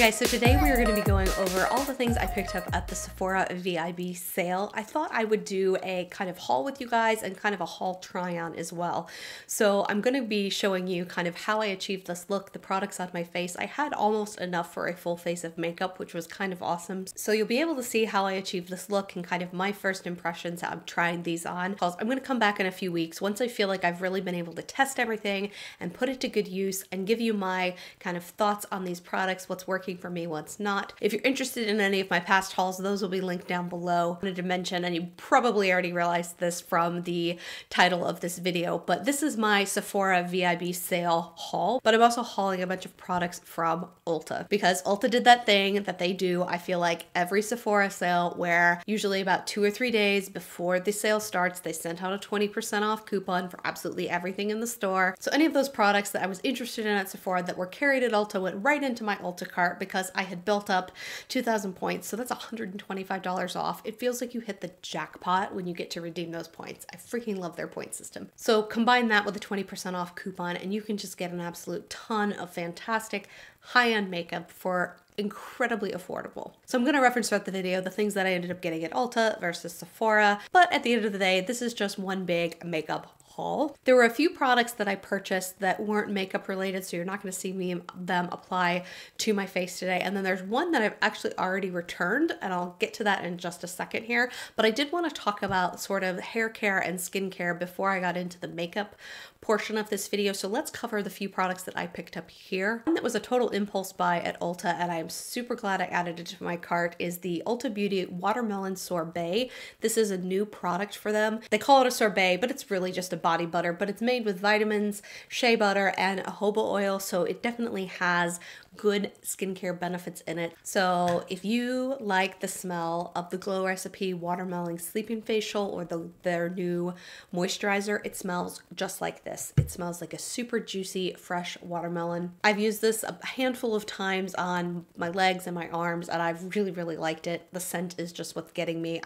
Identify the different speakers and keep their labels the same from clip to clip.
Speaker 1: guys, so today we are going to be going over all the things I picked up at the Sephora VIB sale. I thought I would do a kind of haul with you guys and kind of a haul try on as well. So I'm going to be showing you kind of how I achieved this look, the products on my face. I had almost enough for a full face of makeup, which was kind of awesome. So you'll be able to see how I achieved this look and kind of my first impressions of trying these on. I'm going to come back in a few weeks once I feel like I've really been able to test everything and put it to good use and give you my kind of thoughts on these products, what's working for me, what's not. If you're interested in any of my past hauls, those will be linked down below. I wanted to mention, and you probably already realized this from the title of this video, but this is my Sephora VIB sale haul, but I'm also hauling a bunch of products from Ulta because Ulta did that thing that they do, I feel like, every Sephora sale where usually about 2 or 3 days before the sale starts, they sent out a 20% off coupon for absolutely everything in the store. So any of those products that I was interested in at Sephora that were carried at Ulta went right into my Ulta cart because I had built up 2,000 points, so that's $125 off. It feels like you hit the jackpot when you get to redeem those points. I freaking love their point system. So combine that with a 20% off coupon and you can just get an absolute ton of fantastic high-end makeup for incredibly affordable. So I'm going to reference throughout the video the things that I ended up getting at Ulta versus Sephora, but at the end of the day, this is just one big makeup haul. There were a few products that I purchased that weren't makeup related, so you're not going to see them apply to my face today. And then there's one that I've actually already returned, and I'll get to that in just a second here. But I did want to talk about sort of hair care and skincare before I got into the makeup portion of this video. So let's cover the few products that I picked up here. One that was a total impulse buy at Ulta, and I am super glad I added it to my cart, is the Ulta Beauty Watermelon Sorbet. This is a new product for them. They call it a sorbet, but it's really just a body butter, but it's made with vitamins, shea butter, and jojoba oil, so it definitely has good skincare benefits in it. So if you like the smell of the Glow Recipe Watermelon Sleeping Facial or their new moisturizer, it smells just like this. It smells like a super juicy, fresh watermelon. I've used this a handful of times on my legs and my arms, and I've really, really liked it. The scent is just what's getting me.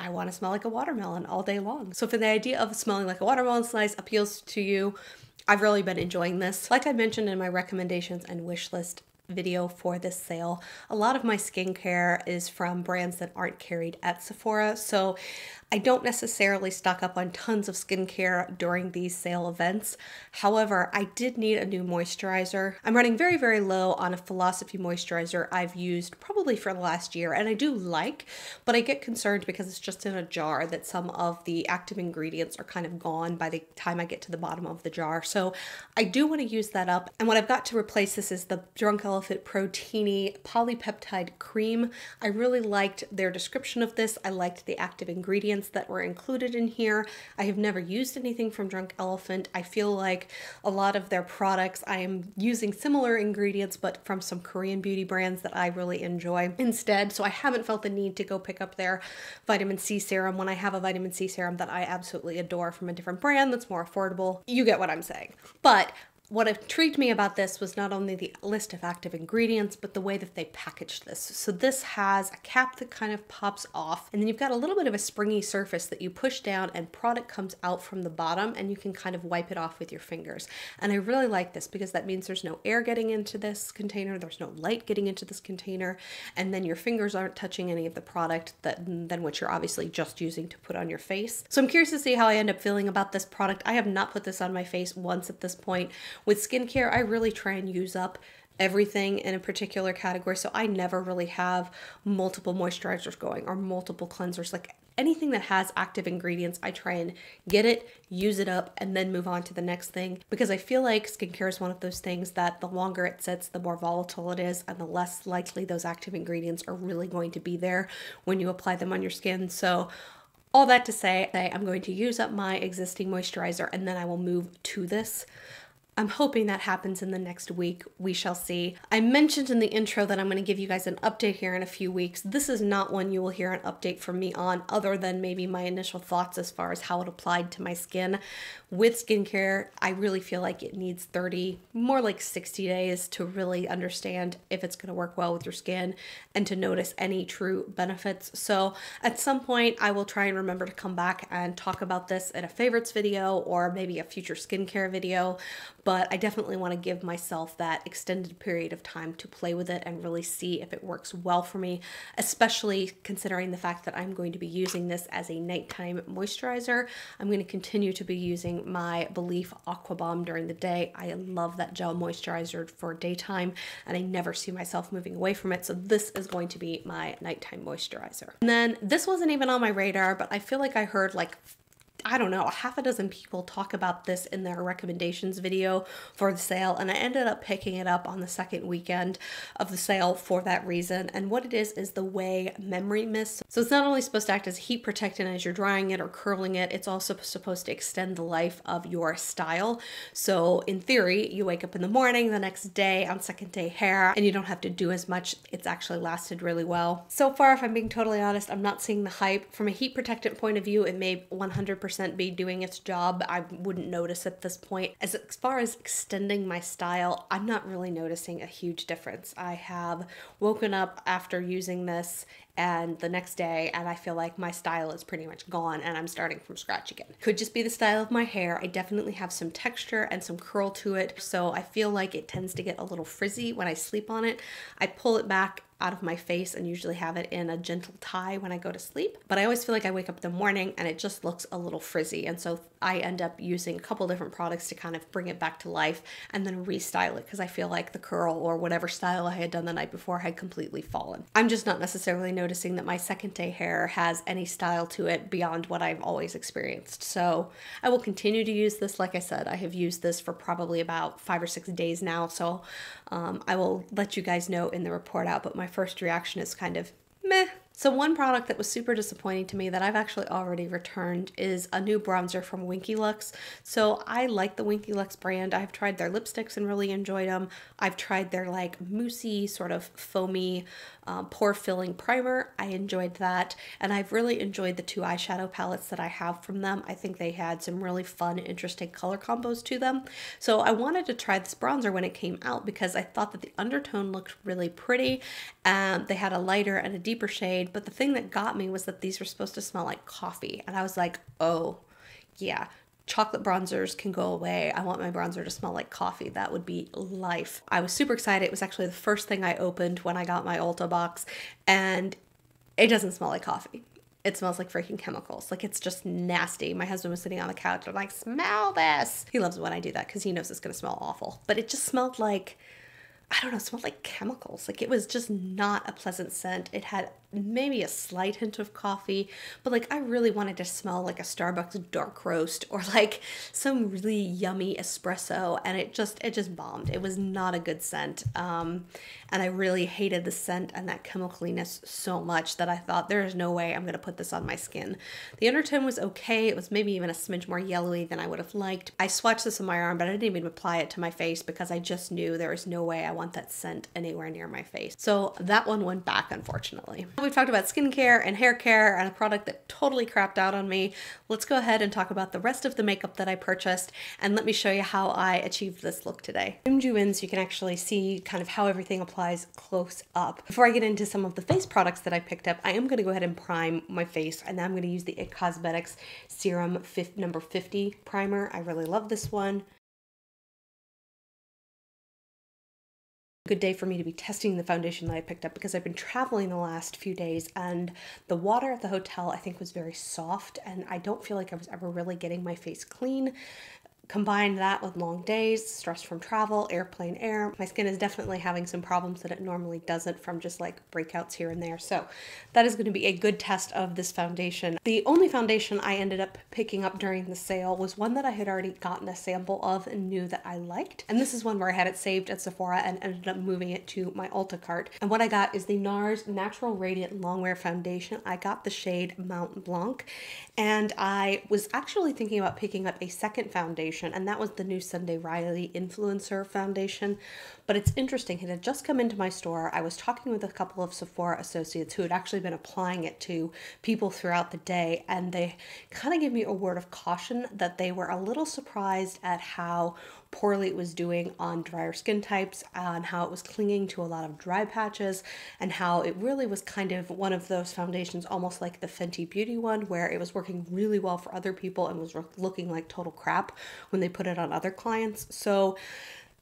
Speaker 1: I want to smell like a watermelon all day long. So if the idea of smelling like a watermelon slice appeals to you, I've really been enjoying this. Like I mentioned in my recommendations and wish list video for this sale, a lot of my skincare is from brands that aren't carried at Sephora, so I don't necessarily stock up on tons of skincare during these sale events. However, I did need a new moisturizer. I'm running very, very low on a Philosophy moisturizer I've used probably for the last year, and I do like, but I get concerned because it's just in a jar that some of the active ingredients are kind of gone by the time I get to the bottom of the jar. So I do want to use that up, and what I've got to replace this is the Drunk Elephant Protini Polypeptide Cream. I really liked their description of this. I liked the active ingredients that were included in here. I have never used anything from Drunk Elephant. I feel like a lot of their products, I am using similar ingredients, but from some Korean beauty brands that I really enjoy instead. So I haven't felt the need to go pick up their vitamin C serum when I have a vitamin C serum that I absolutely adore from a different brand that's more affordable. You get what I'm saying. But what intrigued me about this was not only the list of active ingredients, but the way that they packaged this. So this has a cap that kind of pops off, and then you've got a little bit of a springy surface that you push down and product comes out from the bottom, and you can kind of wipe it off with your fingers. And I really like this because that means there's no air getting into this container, there's no light getting into this container, and then your fingers aren't touching any of the product than what you're obviously just using to put on your face. So I'm curious to see how I end up feeling about this product. I have not put this on my face once at this point. With skincare, I really try and use up everything in a particular category, so I never really have multiple moisturizers going or multiple cleansers. Like anything that has active ingredients, I try and get it, use it up, and then move on to the next thing, because I feel like skincare is one of those things that the longer it sits, the more volatile it is, and the less likely those active ingredients are really going to be there when you apply them on your skin. So all that to say, I'm going to use up my existing moisturizer and then I will move to this. I'm hoping that happens in the next week. We shall see. I mentioned in the intro that I'm going to give you guys an update here in a few weeks. This is not one you will hear an update from me on, other than maybe my initial thoughts as far as how it applied to my skin. With skincare, I really feel like it needs 30, more like 60 days to really understand if it's going to work well with your skin and to notice any true benefits. So at some point, I will try and remember to come back and talk about this in a favorites video or maybe a future skincare video. but I definitely want to give myself that extended period of time to play with it and really see if it works well for me, especially considering the fact that I'm going to be using this as a nighttime moisturizer. I'm going to continue to be using my Belief Aqua Bomb during the day. I love that gel moisturizer for daytime, and I never see myself moving away from it, so this is going to be my nighttime moisturizer. And then this wasn't even on my radar, but I feel like I heard like, I don't know, half a dozen people talk about this in their recommendations video for the sale, and I ended up picking it up on the second weekend of the sale for that reason. And what it is the OUAI Memory Mist. So it's not only supposed to act as heat protectant as you're drying it or curling it, it's also supposed to extend the life of your style. So in theory, you wake up in the morning, the next day on second day hair, and you don't have to do as much. It's actually lasted really well. So far, if I'm being totally honest, I'm not seeing the hype. From a heat protectant point of view, it may 100% be doing its job. I wouldn't notice at this point. As far as extending my style, I'm not really noticing a huge difference. I have woken up after using this and the next day, and I feel like my style is pretty much gone and I'm starting from scratch again. Could just be the style of my hair. I definitely have some texture and some curl to it, so I feel like it tends to get a little frizzy when I sleep on it. I pull it back out of my face and usually have it in a gentle tie when I go to sleep, but I always feel like I wake up in the morning and it just looks a little frizzy, and so I end up using a couple different products to kind of bring it back to life and then restyle it, because I feel like the curl or whatever style I had done the night before had completely fallen. I'm just not necessarily noticing that my second day hair has any style to it beyond what I've always experienced, so I will continue to use this. Like I said, I have used this for probably about 5 or 6 days now, so I will let you guys know in the report out, but my first reaction is kind of meh. So one product that was super disappointing to me that I've actually already returned is a new bronzer from Winky Lux. So I like the Winky Lux brand. I've tried their lipsticks and really enjoyed them. I've tried their like moussey sort of foamy pore filling primer. I enjoyed that, and I've really enjoyed the 2 eyeshadow palettes that I have from them. I think they had some really fun, interesting color combos to them. So I wanted to try this bronzer when it came out because I thought that the undertone looked really pretty. They had a lighter and a deeper shade, but the thing that got me was that these were supposed to smell like coffee, and I was like, oh yeah, chocolate bronzers can go away. I want my bronzer to smell like coffee. That would be life. I was super excited. It was actually the first thing I opened when I got my Ulta box, and it doesn't smell like coffee. It smells like freaking chemicals. Like, it's just nasty. My husband was sitting on the couch and like, smell this. He loves when I do that because he knows it's going to smell awful. But it just smelled like, I don't know, it smelled like chemicals. Like, it was just not a pleasant scent. It had maybe a slight hint of coffee, but like I really wanted to smell like a Starbucks dark roast or like some really yummy espresso, and it just bombed. It was not a good scent. And I really hated the scent and that chemicaliness so much that I thought there is no way I'm going to put this on my skin. The undertone was okay. It was maybe even a smidge more yellowy than I would have liked. I swatched this on my arm, but I didn't even apply it to my face because I just knew there was no way I want that scent anywhere near my face. So that one went back, unfortunately. We've talked about skincare and hair care and a product that totally crapped out on me. Let's go ahead and talk about the rest of the makeup that I purchased, and let me show you how I achieved this look today. I zoomed you in so you can actually see kind of how everything applies close up. Before I get into some of the face products that I picked up, I am going to go ahead and prime my face, and I'm going to use the IT Cosmetics Serum number 50 primer. I really love this one. Good day for me to be testing the foundation that I picked up because I've been traveling the last few days, and the water at the hotel I think was very soft, and I don't feel like I was ever really getting my face clean. Combine that with long days, stress from travel, airplane air. My skin is definitely having some problems that it normally doesn't from just like breakouts here and there. So that is going to be a good test of this foundation. The only foundation I ended up picking up during the sale was one that I had already gotten a sample of and knew that I liked. And this is one where I had it saved at Sephora and ended up moving it to my Ulta cart. And what I got is the NARS Natural Radiant Longwear Foundation. I got the shade Mont Blanc, and I was actually thinking about picking up a second foundation, and that was the new Sunday Riley Influencer Foundation. But it's interesting, it had just come into my store. I was talking with a couple of Sephora associates who had actually been applying it to people throughout the day, and they kind of gave me a word of caution that they were a little surprised at how poorly it was doing on drier skin types, and how it was clinging to a lot of dry patches, and how it really was kind of one of those foundations, almost like the Fenty Beauty one, where it was working really well for other people and was looking like total crap when they put it on other clients. So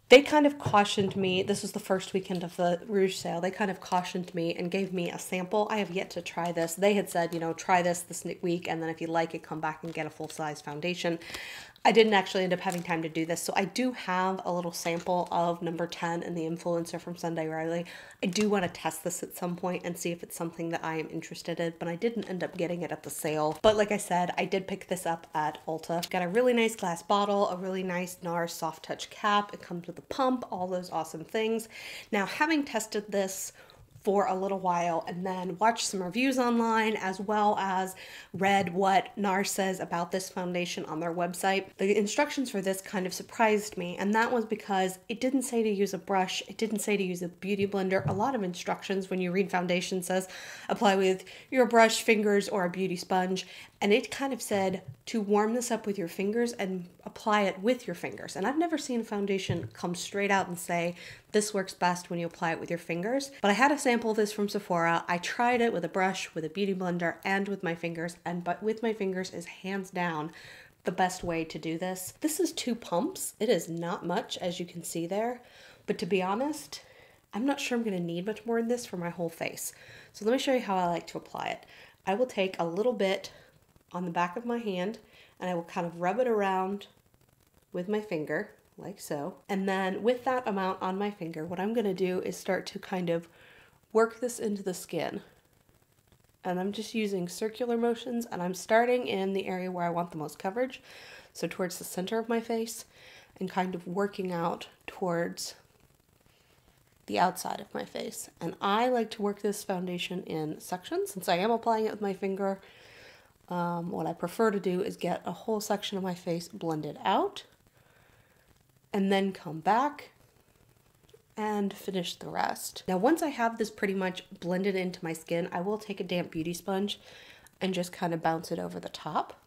Speaker 1: they kind of cautioned me. This was the first weekend of the Rouge sale. They kind of cautioned me and gave me a sample. I have yet to try this. They had said, you know, try this week, and then if you like it, come back and get a full-size foundation. I didn't actually end up having time to do this, so I do have a little sample of number 10 and the influencer from Sunday Riley. I do want to test this at some point and see if it's something that I am interested in, but I didn't end up getting it at the sale. But like I said, I did pick this up at Ulta. Got a really nice glass bottle, a really nice NARS soft touch cap. It comes with a pump, all those awesome things. Now, having tested this for a little while and then watched some reviews online, as well as read what NARS says about this foundation on their website, the instructions for this kind of surprised me, and that was because it didn't say to use a brush, it didn't say to use a beauty blender. A lot of instructions when you read foundation says apply with your brush, fingers, or a beauty sponge, and it kind of said to warm this up with your fingers and apply it with your fingers. And I've never seen a foundation come straight out and say this works best when you apply it with your fingers. But I had a sample of this from Sephora. I tried it with a brush, with a beauty blender, and with my fingers. But with my fingers is hands down the best way to do this. This is 2 pumps. It is not much, as you can see there. But to be honest, I'm not sure I'm going to need much more than this for my whole face. So let me show you how I like to apply it. I will take a little bit on the back of my hand, and I will kind of rub it around with my finger, like so. And then with that amount on my finger, what I'm going to do is start to kind of work this into the skin. And I'm just using circular motions, and I'm starting in the area where I want the most coverage, so towards the center of my face, and kind of working out towards the outside of my face. And I like to work this foundation in sections. Since I am applying it with my finger, what I prefer to do is get a whole section of my face blended out and then come back and finish the rest. Now, once I have this pretty much blended into my skin, I will take a damp beauty sponge and just kind of bounce it over the top.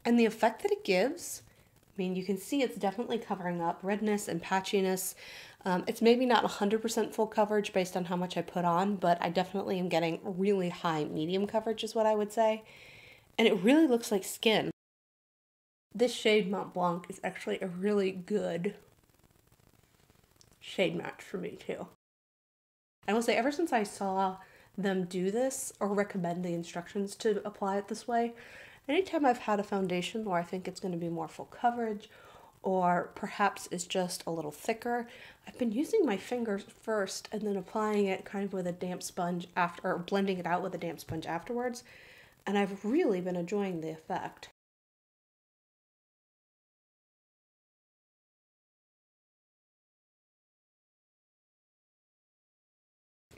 Speaker 1: And the effect that it gives, I mean, you can see it's definitely covering up redness and patchiness. It's maybe not 100% full coverage based on how much I put on, but I definitely am getting really high medium coverage is what I would say. And it really looks like skin. This shade Mont Blanc is actually a really good shade match for me too. I will say ever since I saw them do this or recommend the instructions to apply it this way, anytime I've had a foundation where I think it's going to be more full coverage or perhaps is just a little thicker, I've been using my fingers first and then applying it kind of with a damp sponge after, or blending it out with a damp sponge afterwards, and I've really been enjoying the effect.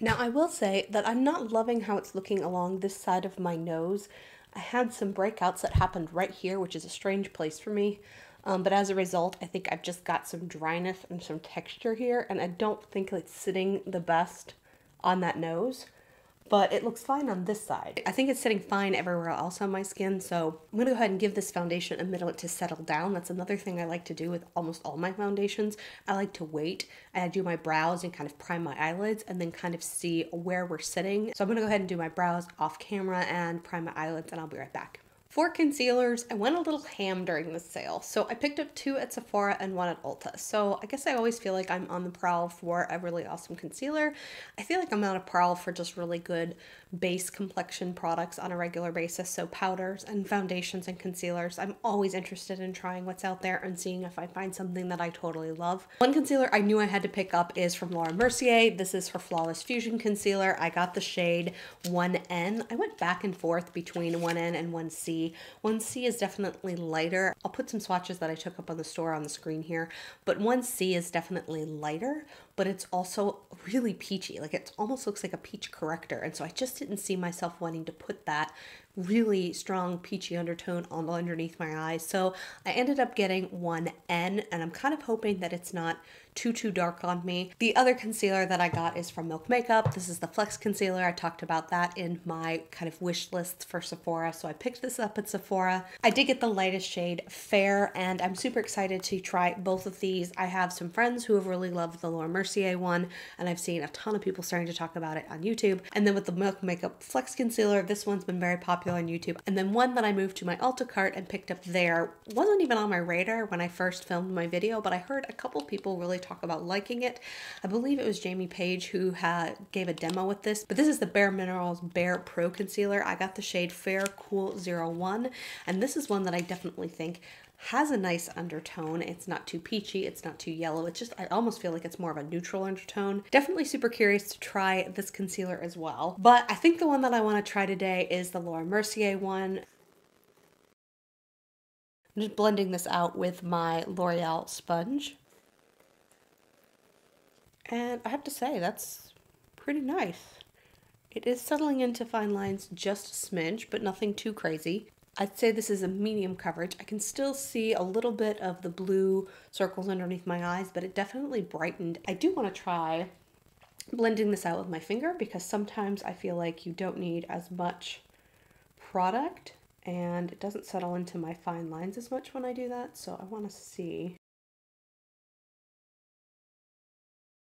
Speaker 1: Now, I will say that I'm not loving how it's looking along this side of my nose. I had some breakouts that happened right here, which is a strange place for me. But as a result, I think I've just got some dryness and some texture here, and I don't think it's sitting the best on that nose. But it looks fine on this side. I think it's sitting fine everywhere else on my skin, so I'm gonna go ahead and give this foundation a minute to settle down. That's another thing I like to do with almost all my foundations. I like to wait. I do my brows and kind of prime my eyelids and then kind of see where we're sitting. So I'm gonna go ahead and do my brows off camera and prime my eyelids, and I'll be right back. For concealers, I went a little ham during the sale. So I picked up 2 at Sephora and 1 at Ulta. So I guess I always feel like I'm on the prowl for a really awesome concealer. I feel like I'm on a prowl for just really good base complexion products on a regular basis. So powders and foundations and concealers. I'm always interested in trying what's out there and seeing if I find something that I totally love. One concealer I knew I had to pick up is from Laura Mercier. This is her Flawless Fusion Concealer. I got the shade 1N. I went back and forth between 1N and 1C. 1C is definitely lighter. I'll put some swatches that I took up on the store on the screen here, but 1C is definitely lighter, but it's also really peachy. Like, it almost looks like a peach corrector, and so I just didn't see myself wanting to put that really strong peachy undertone on underneath my eyes. So I ended up getting 1N, and I'm kind of hoping that it's not too dark on me. The other concealer that I got is from Milk Makeup. This is the Flex Concealer. I talked about that in my kind of wish list for Sephora, so I picked this up at Sephora. I did get the lightest shade, Fair, and I'm super excited to try both of these. I have some friends who have really loved the Mercier one, and I've seen a ton of people starting to talk about it on YouTube. And then with the Milk Makeup Flex Concealer, this one's been very popular on YouTube. And then one that I moved to my Ulta cart and picked up there wasn't even on my radar when I first filmed my video, but I heard a couple people really talk about liking it. I believe it was Jamie Page who gave a demo with this, but this is the Bare Minerals BarePro Concealer. I got the shade Fair Cool 01, and this is one that I definitely think has a nice undertone. It's not too peachy, it's not too yellow. It's just, I almost feel like it's more of a neutral undertone. Definitely super curious to try this concealer as well. But I think the one that I want to try today is the Mercier one. I'm just blending this out with my L'Oreal sponge. And I have to say, that's pretty nice. It is settling into fine lines just a smidge, but nothing too crazy. I'd say this is a medium coverage. I can still see a little bit of the blue circles underneath my eyes, but it definitely brightened. I do want to try blending this out with my finger because sometimes I feel like you don't need as much product and it doesn't settle into my fine lines as much when I do that. So I want to see.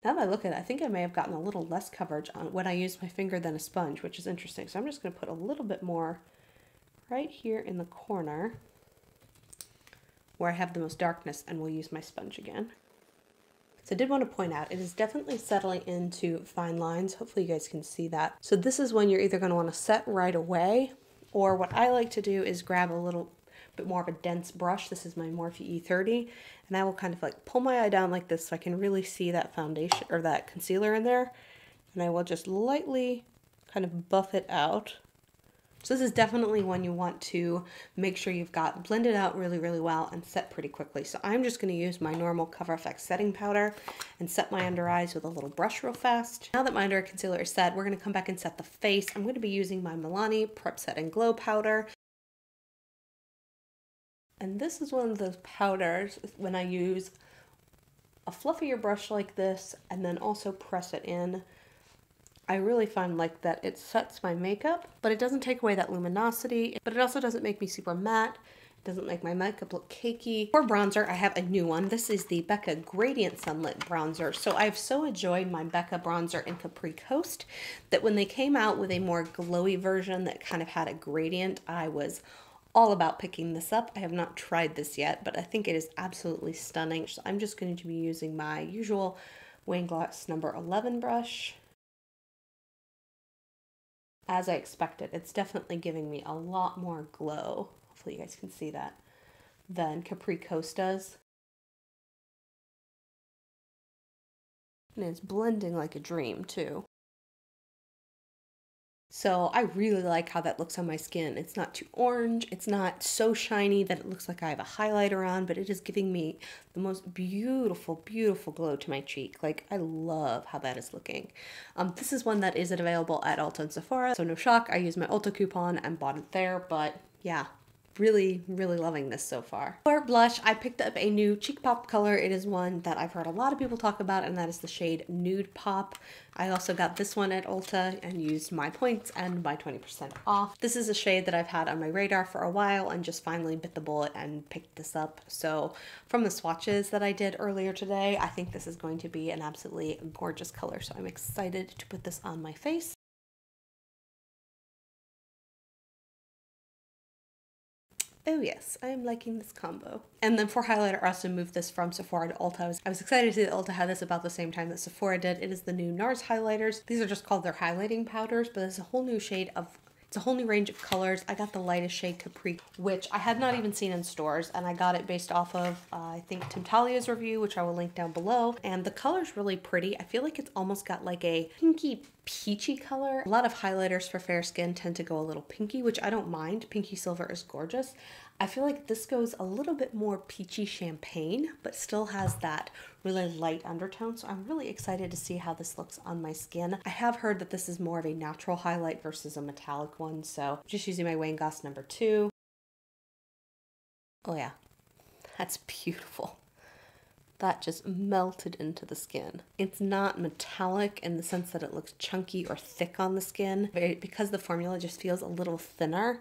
Speaker 1: Now that I look at it, I think I may have gotten a little less coverage on when I used my finger than a sponge, which is interesting. So I'm just going to put a little bit more right here in the corner where I have the most darkness, and we'll use my sponge again. So I did want to point out, it is definitely settling into fine lines. Hopefully you guys can see that. So this is when you're either going to want to set right away, or what I like to do is grab a little bit more of a dense brush. This is my Morphe E30, and I will kind of like pull my eye down like this so I can really see that foundation or that concealer in there, and I will just lightly kind of buff it out. So this is definitely one you want to make sure you've got blended out really well and set pretty quickly. So I'm just going to use my normal Cover FX setting powder and set my under eyes with a little brush real fast. Now that my under eye concealer is set, we're going to come back and set the face. I'm going to be using my Milani Prep Set and Glow powder. And this is one of those powders when I use a fluffier brush like this and then also press it in. I really find like that it sets my makeup, but it doesn't take away that luminosity, but it also doesn't make me super matte. It doesn't make my makeup look cakey. For bronzer, I have a new one. This is the Becca Gradient Sunlit Bronzer. So I've so enjoyed my Becca bronzer in Capri Coast that when they came out with a more glowy version that kind of had a gradient, I was all about picking this up. I have not tried this yet, but I think it is absolutely stunning. So I'm just going to be using my usual Wayne Gloss number 11 brush. As I expected, it's definitely giving me a lot more glow. Hopefully you guys can see that than Capri Coast does. And it's blending like a dream too. So I really like how that looks on my skin. It's not too orange. It's not so shiny that it looks like I have a highlighter on, but it is giving me the most beautiful glow to my cheek. Like, I love how that is looking. This is one that isn't available at Ulta and Sephora, so no shock. I used my Ulta coupon and bought it there, but yeah. Really loving this so far. For blush, I picked up a new Cheek Pop color. It is one that I've heard a lot of people talk about, and that is the shade Nude Pop. I also got this one at Ulta and used my points and my 20% off. This is a shade that I've had on my radar for a while and just finally bit the bullet and picked this up. So from the swatches that I did earlier today, I think this is going to be an absolutely gorgeous color. So I'm excited to put this on my face. Oh yes, I am liking this combo. And then for highlighter, I also moved this from Sephora to Ulta. I was excited to see that Ulta had this about the same time that Sephora did. It is the new NARS highlighters. These are just called their highlighting powders, but it's a whole new shade of, it's a whole new range of colors. I got the lightest shade Capri, which I had not even seen in stores, and I got it based off of, I think, Tim Talia's review, which I will link down below. And the color's really pretty. I feel like it's almost got like a pinky peachy color. A lot of highlighters for fair skin tend to go a little pinky, which I don't mind. Pinky silver is gorgeous. I feel like this goes a little bit more peachy champagne, but still has that really light undertone. So I'm really excited to see how this looks on my skin. I have heard that this is more of a natural highlight versus a metallic one. So just using my Wayne Goss number 2. Oh yeah, that's beautiful. That just melted into the skin. It's not metallic in the sense that it looks chunky or thick on the skin. Because the formula just feels a little thinner,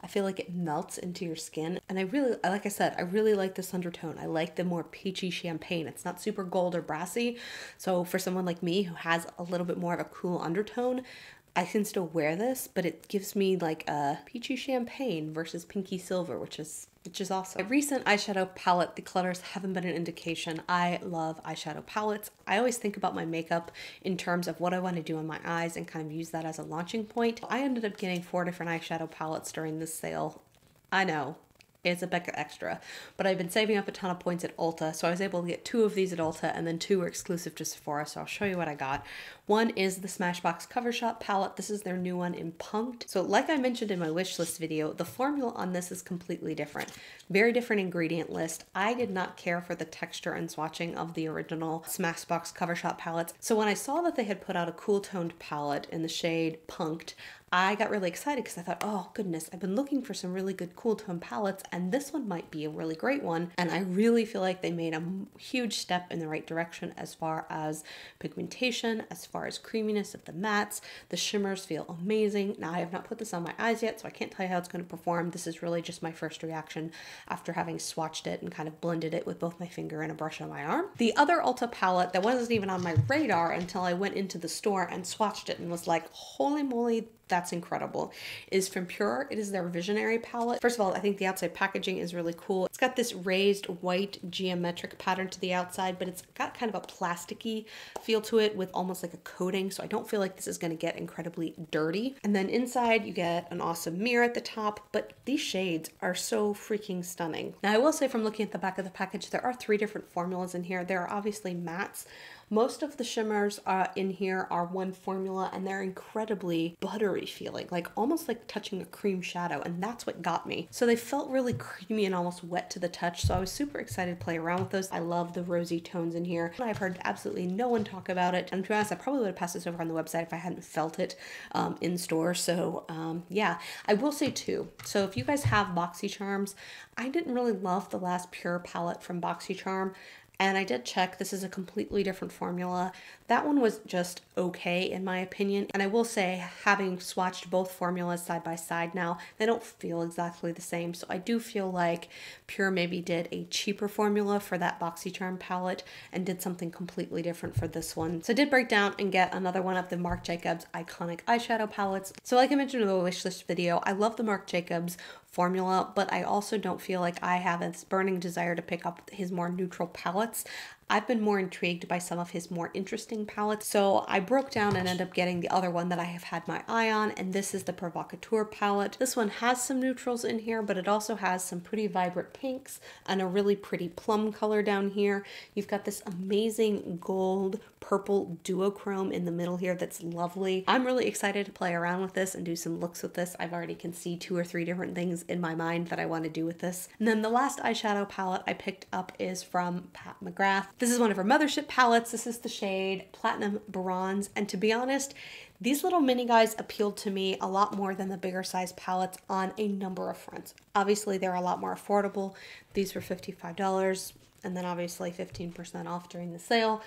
Speaker 1: I feel like it melts into your skin. And I really, like I said, I really like this undertone. I like the more peachy champagne. It's not super gold or brassy. So for someone like me who has a little bit more of a cool undertone, I can still wear this, but it gives me like a peachy champagne versus pinky silver, which is awesome. My recent eyeshadow palette declutters haven't been an indication. I love eyeshadow palettes. I always think about my makeup in terms of what I want to do on my eyes and kind of use that as a launching point. I ended up getting 4 different eyeshadow palettes during this sale. I know. It's a Becca extra, but I've been saving up a ton of points at Ulta, so I was able to get 2 of these at Ulta, and then 2 were exclusive to Sephora, so I'll show you what I got. One is the Smashbox Cover Shop palette. This is their new one in Punked. So like I mentioned in my wish list video, the formula on this is completely different. Very different ingredient list. I did not care for the texture and swatching of the original Smashbox Cover Shop palettes, so when I saw that they had put out a cool toned palette in the shade Punked, I got really excited because I thought, oh goodness, I've been looking for some really good cool tone palettes and this one might be a really great one. And I really feel like they made a huge step in the right direction as far as pigmentation, as far as creaminess of the mattes. The shimmers feel amazing. Now I have not put this on my eyes yet, so I can't tell you how it's going to perform. This is really just my first reaction after having swatched it and kind of blended it with both my finger and a brush on my arm. The other Ulta palette that wasn't even on my radar until I went into the store and swatched it and was like, holy moly, that's incredible, is from PUR. It is their Visionary palette. First of all, I think the outside packaging is really cool. It's got this raised white geometric pattern to the outside, but it's got kind of a plasticky feel to it with almost like a coating, so I don't feel like this is going to get incredibly dirty. And then inside you get an awesome mirror at the top, but these shades are so freaking stunning. Now I will say, from looking at the back of the package, there are 3 different formulas in here. There are obviously mattes. Most of the shimmers in here are one formula, and they're incredibly buttery feeling, like almost like touching a cream shadow, and that's what got me. So they felt really creamy and almost wet to the touch, so I was super excited to play around with those. I love the rosy tones in here. I've heard absolutely no one talk about it, and to be honest, I probably would have passed this over on the website if I hadn't felt it in store. So yeah, I will say too, so if you guys have BoxyCharms, I didn't really love the last PUR palette from BoxyCharm. And I did check, this is a completely different formula. That one was just okay in my opinion. And I will say, having swatched both formulas side by side now, they don't feel exactly the same. So I do feel like PUR maybe did a cheaper formula for that BoxyCharm palette and did something completely different for this one. So I did break down and get another one of the Marc Jacobs Eye-Conic eyeshadow palettes. So like I mentioned in the wishlist video, I love the Marc Jacobs formula, but I also don't feel like I have this burning desire to pick up his more neutral palettes. I've been more intrigued by some of his more interesting palettes, so I broke down and ended up getting the other one that I have had my eye on, and this is the Provocouture palette. This one has some neutrals in here, but it also has some pretty vibrant pinks and a really pretty plum color down here. You've got this amazing gold purple duochrome in the middle here that's lovely. I'm really excited to play around with this and do some looks with this. I've already can see 2 or 3 different things in my mind that I want to do with this. And then the last eyeshadow palette I picked up is from McGrath. This is one of her mothership palettes. This is the shade Platinum Bronze, and to be honest, these little mini guys appealed to me a lot more than the bigger size palettes on a number of fronts. Obviously, they're a lot more affordable. These were $55, and then obviously 15% off during the sale.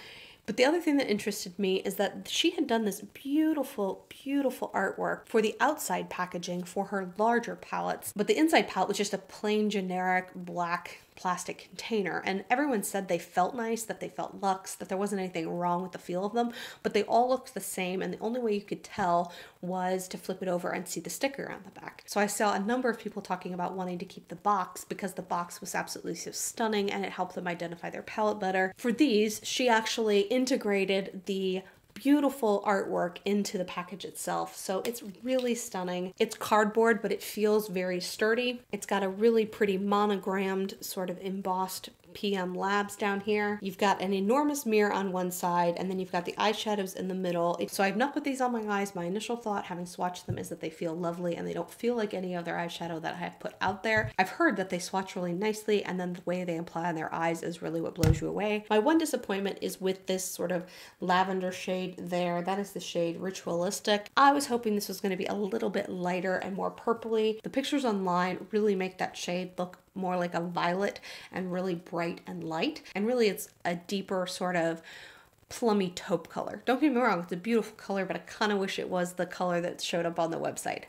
Speaker 1: But the other thing that interested me is that she had done this beautiful, beautiful artwork for the outside packaging for her larger palettes. But the inside palette was just a plain generic black plastic container, and everyone said they felt nice, that they felt luxe, that there wasn't anything wrong with the feel of them, but they all looked the same, and the only way you could tell was to flip it over and see the sticker on the back. So I saw a number of people talking about wanting to keep the box because the box was absolutely so stunning and it helped them identify their palette better. For these, she actually integrated the beautiful artwork into the package itself. So it's really stunning. It's cardboard, but it feels very sturdy. It's got a really pretty monogrammed sort of embossed PM Labs down here. You've got an enormous mirror on one side, and then you've got the eyeshadows in the middle. So I've not put these on my eyes. My initial thought, having swatched them, is that they feel lovely and they don't feel like any other eyeshadow that I have put out there. I've heard that they swatch really nicely, and then the way they apply on their eyes is really what blows you away. My one disappointment is with this sort of lavender shade there. That is the shade Ritualistic. I was hoping this was going to be a little bit lighter and more purpley. The pictures online really make that shade look more like a violet and really bright and light. And really it's a deeper sort of plummy taupe color. Don't get me wrong, it's a beautiful color, but I kind of wish it was the color that showed up on the website.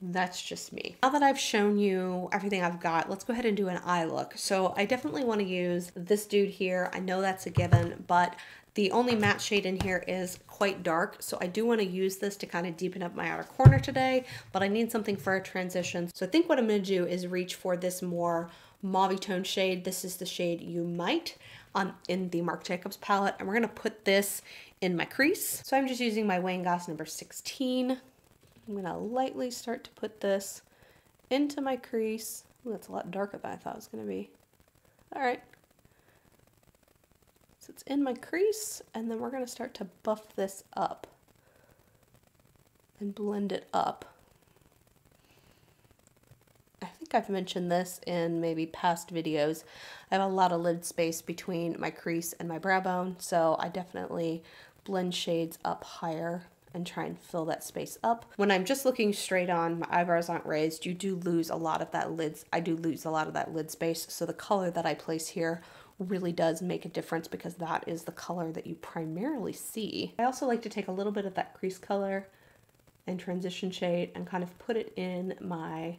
Speaker 1: That's just me. Now that I've shown you everything I've got, let's go ahead and do an eye look. So I definitely want to use this dude here. I know that's a given, but the only matte shade in here is quite dark, so I do want to use this to kind of deepen up my outer corner today, but I need something for a transition. So I think what I'm going to do is reach for this more mauve tone shade. This is the shade You Might in the Marc Jacobs palette, and we're going to put this in my crease. So I'm just using my Wayne Goss number 16. I'm going to lightly start to put this into my crease. Ooh, that's a lot darker than I thought it was going to be. All right. So it's in my crease, and then we're going to start to buff this up and blend it up. I think I've mentioned this in maybe past videos. I have a lot of lid space between my crease and my brow bone, so I definitely blend shades up higher and try and fill that space up. When I'm just looking straight on, my eyebrows aren't raised, you do lose a lot of that I do lose a lot of that lid space, so the color that I place here really does make a difference because that is the color that you primarily see. I also like to take a little bit of that crease color and transition shade and kind of put it in my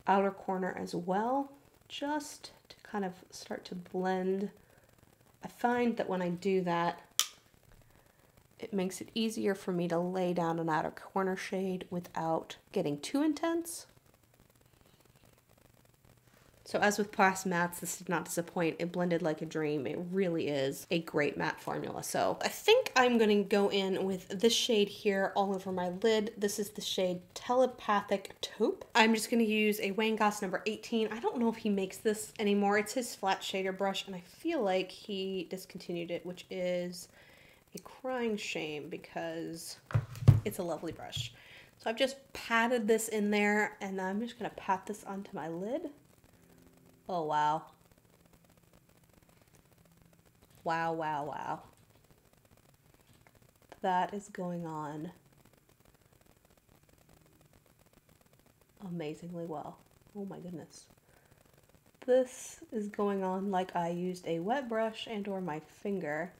Speaker 1: outer corner as well, just to kind of start to blend. I find that when I do that, it makes it easier for me to lay down an outer corner shade without getting too intense. So as with past mattes, this did not disappoint. It blended like a dream. It really is a great matte formula. So I think I'm going to go in with this shade here all over my lid. This is the shade Telepathic Taupe. I'm just going to use a Wayne Goss number 18. I don't know if he makes this anymore. It's his flat shader brush, and I feel like he discontinued it, which is a crying shame because it's a lovely brush. So I've just patted this in there, and I'm just going to pat this onto my lid. Oh, wow. Wow, wow, wow. That is going on amazingly well. Oh my goodness. This is going on like I used a wet brush and or my finger,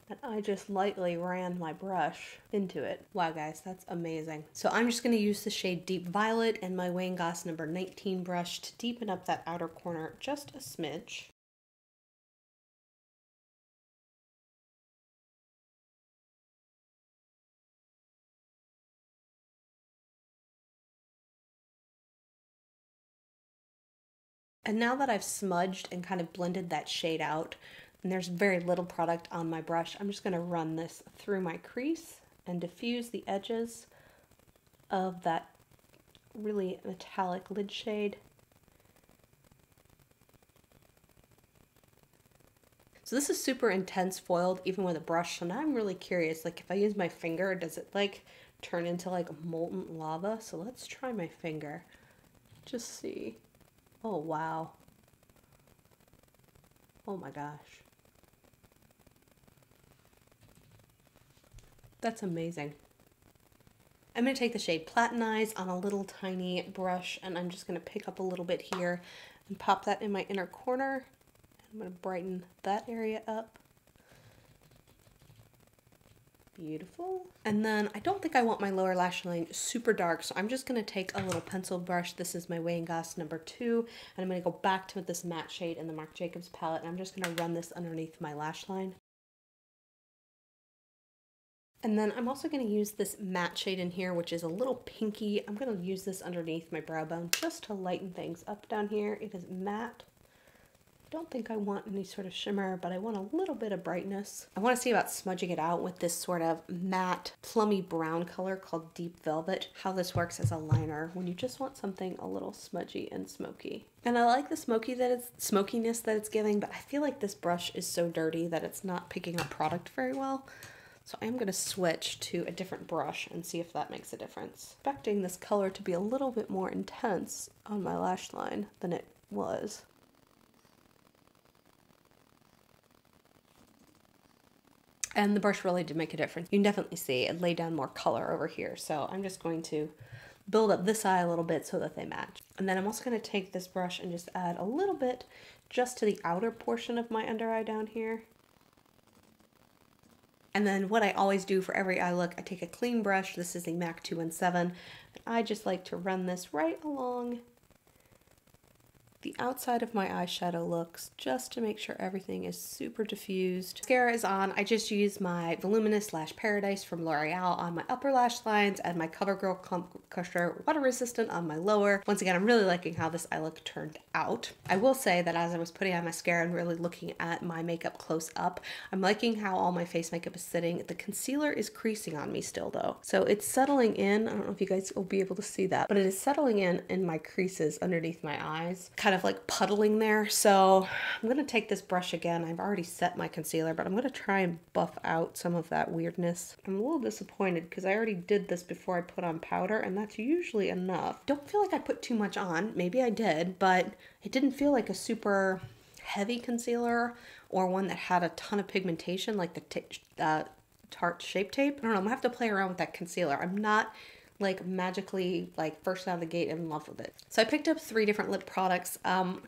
Speaker 1: and I just lightly ran my brush into it. Wow guys, that's amazing. So I'm just going to use the shade Deep Violet and my Wayne Goss number 19 brush to deepen up that outer corner just a smidge. And now that I've smudged and kind of blended that shade out, and there's very little product on my brush, I'm just going to run this through my crease and diffuse the edges of that really metallic lid shade. So this is super intense foiled even with a brush, so now I'm really curious, like if I use my finger, does it like turn into like molten lava? So let's try my finger. Just see. Oh wow. Oh my gosh. That's amazing. I'm going to take the shade Platinize on a little tiny brush, and I'm just going to pick up a little bit here and pop that in my inner corner. I'm going to brighten that area up. Beautiful. And then I don't think I want my lower lash line super dark, so I'm just going to take a little pencil brush. This is my Wayne Goss number 2, and I'm going to go back to this matte shade in the Marc Jacobs palette, and I'm just going to run this underneath my lash line. And then I'm also going to use this matte shade in here, which is a little pinky. I'm going to use this underneath my brow bone just to lighten things up down here. It is matte. don't think I want any sort of shimmer, but I want a little bit of brightness. I want to see about smudging it out with this sort of matte plummy brown color called Deep Velvet. How this works as a liner when you just want something a little smudgy and smoky. And I like the smokiness that it's giving, but I feel like this brush is so dirty that it's not picking up product very well. So I'm going to switch to a different brush and see if that makes a difference. Expecting this color to be a little bit more intense on my lash line than it was. And the brush really did make a difference. You can definitely see it laid down more color over here. So I'm just going to build up this eye a little bit so that they match. And then I'm also going to take this brush and just add a little bit just to the outer portion of my under eye down here. And then what I always do for every eye look, I take a clean brush. This is a MAC 217. And I just like to run this right along the outside of my eyeshadow looks just to make sure everything is super diffused. Mascara is on. I just use my Voluminous Lash Paradise from L'Oreal on my upper lash lines and my CoverGirl Clump Crusher Water Resistant on my lower. Once again, I'm really liking how this eye look turned out. I will say that as I was putting on mascara and really looking at my makeup close up, I'm liking how all my face makeup is sitting. The concealer is creasing on me still though. So it's settling in. I don't know if you guys will be able to see that, but it is settling in my creases underneath my eyes. Kind of like puddling there. So I'm going to take this brush again. I've already set my concealer, but I'm going to try and buff out some of that weirdness. I'm a little disappointed because I already did this before I put on powder, and that's usually enough. Don't feel like I put too much on. Maybe I did, but it didn't feel like a super heavy concealer or one that had a ton of pigmentation like the Tarte Shape Tape. I don't know. I'm going to have to play around with that concealer. I'm not like magically like first out of the gate in love with it. So I picked up 3 different lip products,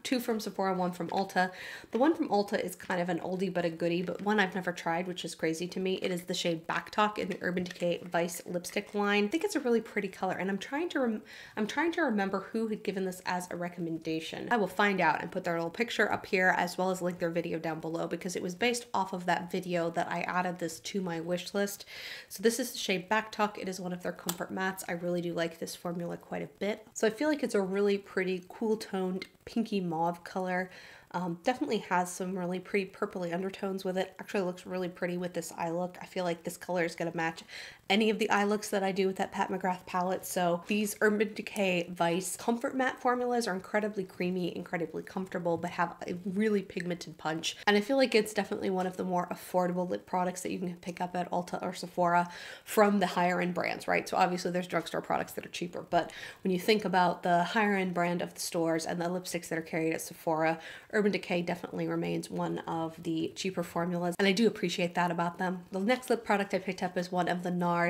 Speaker 1: 2 from Sephora, 1 from Ulta. The one from Ulta is kind of an oldie but a goodie, but one I've never tried, which is crazy to me. It is the shade Backtalk in the Urban Decay Vice lipstick line. I think it's a really pretty color, and I'm trying to remember who had given this as a recommendation. I will find out and put their little picture up here as well as link their video down below because it was based off of that video that I added this to my wish list. So this is the shade Backtalk. It is one of their comfort mattes. I really do like this formula quite a bit. So I feel like it's a really pretty cool toned pinky mauve color. Definitely has some really pretty purpley undertones with it. Actually looks really pretty with this eye look. I feel like this color is going to match any of the eye looks that I do with that Pat McGrath palette. So these Urban Decay Vice Comfort Matte formulas are incredibly creamy, incredibly comfortable, but have a really pigmented punch. And I feel like it's definitely one of the more affordable lip products that you can pick up at Ulta or Sephora from the higher end brands, right? So obviously there's drugstore products that are cheaper, but when you think about the higher end brand of the stores and the lipsticks that are carried at Sephora, Urban Decay definitely remains one of the cheaper formulas, and I do appreciate that about them. The next lip product I picked up is one of the NARS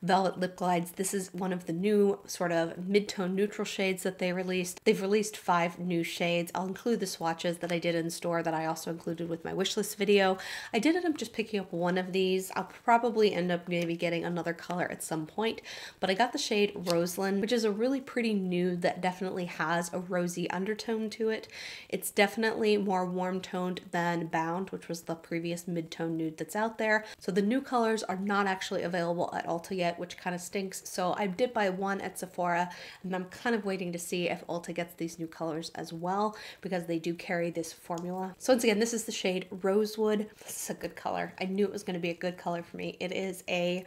Speaker 1: Velvet Lip Glides. This is one of the new sort of mid-tone neutral shades that they released. They've released 5 new shades. I'll include the swatches that I did in store that I also included with my wishlist video. I did end up just picking up one of these. I'll probably end up maybe getting another color at some point, but I got the shade Roseland, which is a really pretty nude that definitely has a rosy undertone to it. It's definitely more warm toned than Bound, which was the previous mid-tone nude that's out there. So the new colors are not actually available at Ulta yet, which kind of stinks. So I did buy one at Sephora, and I'm kind of waiting to see if Ulta gets these new colors as well, because they do carry this formula. So once again, this is the shade Rosewood. This is a good color. I knew it was going to be a good color for me. It is a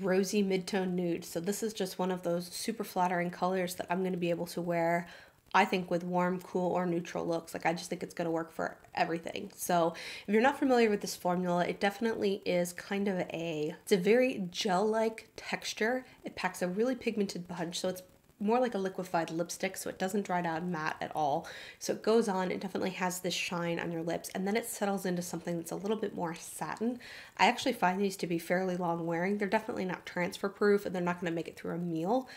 Speaker 1: rosy mid-tone nude. So this is just one of those super flattering colors that I'm going to be able to wear, I think, with warm, cool, or neutral looks. Like, I just think it's going to work for everything. So if you're not familiar with this formula, it definitely is kind of it's a very gel-like texture. It packs a really pigmented punch, so it's more like a liquefied lipstick, so it doesn't dry down matte at all. So it goes on, it definitely has this shine on your lips, and then it settles into something that's a little bit more satin. I actually find these to be fairly long wearing. They're definitely not transfer proof, and they're not going to make it through a meal,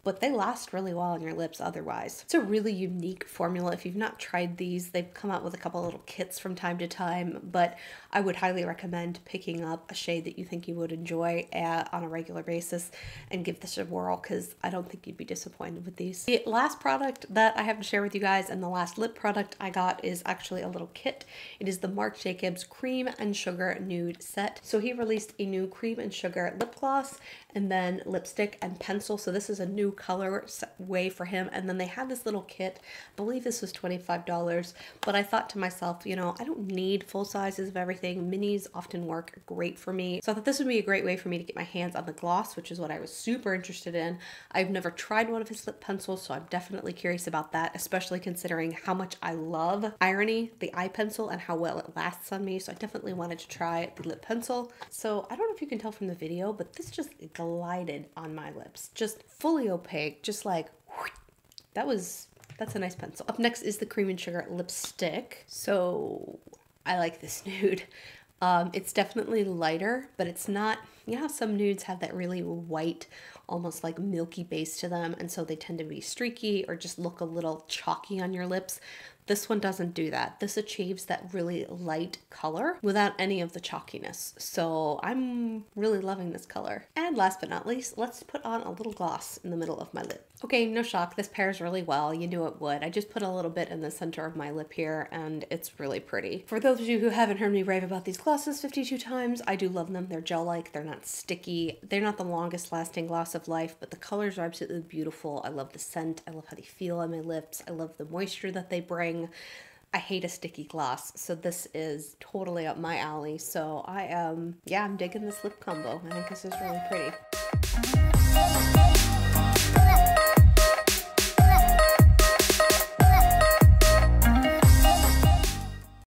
Speaker 1: but they last really well on your lips otherwise. It's a really unique formula. If you've not tried these, they've come out with a couple little kits from time to time, but I would highly recommend picking up a shade that you think you would enjoy on a regular basis and give this a whirl, because I don't think you'd be disappointed with these. The last product that I have to share with you guys, and the last lip product I got, is actually a little kit. It is the Marc Jacobs Cream and Sugar Nude Set. So he released a new cream and sugar lip gloss and then lipstick and pencil. So this is a new color way for him. And then they had this little kit. I believe this was $25, but I thought to myself, you know, I don't need full sizes of everything. Minis often work great for me. So I thought this would be a great way for me to get my hands on the gloss, which is what I was super interested in. I've never tried one of his lip pencils, so I'm definitely curious about that, especially considering how much I love Irony, the eye pencil, and how well it lasts on me. So I definitely wanted to try the lip pencil. So I don't know if you can tell from the video, but this just glided on my lips, just fully opaque, just like whoosh. That's a nice pencil. Up next is the Cream and Sugar lipstick. So I like this nude. It's definitely lighter, but it's not, you know how some nudes have that really white, almost like milky base to them, and so they tend to be streaky or just look a little chalky on your lips. This one doesn't do that. This achieves that really light color without any of the chalkiness. So I'm really loving this color. And last but not least, let's put on a little gloss in the middle of my lip. Okay, no shock, this pairs really well. You knew it would. I just put a little bit in the center of my lip here, and it's really pretty. For those of you who haven't heard me rave about these glosses 52 times, I do love them. They're gel-like, they're not sticky. They're not the longest lasting gloss of life, but the colors are absolutely beautiful. I love the scent. I love how they feel on my lips. I love the moisture that they bring. I hate a sticky gloss, so this is totally up my alley. So I'm digging this lip combo. I think this is really pretty.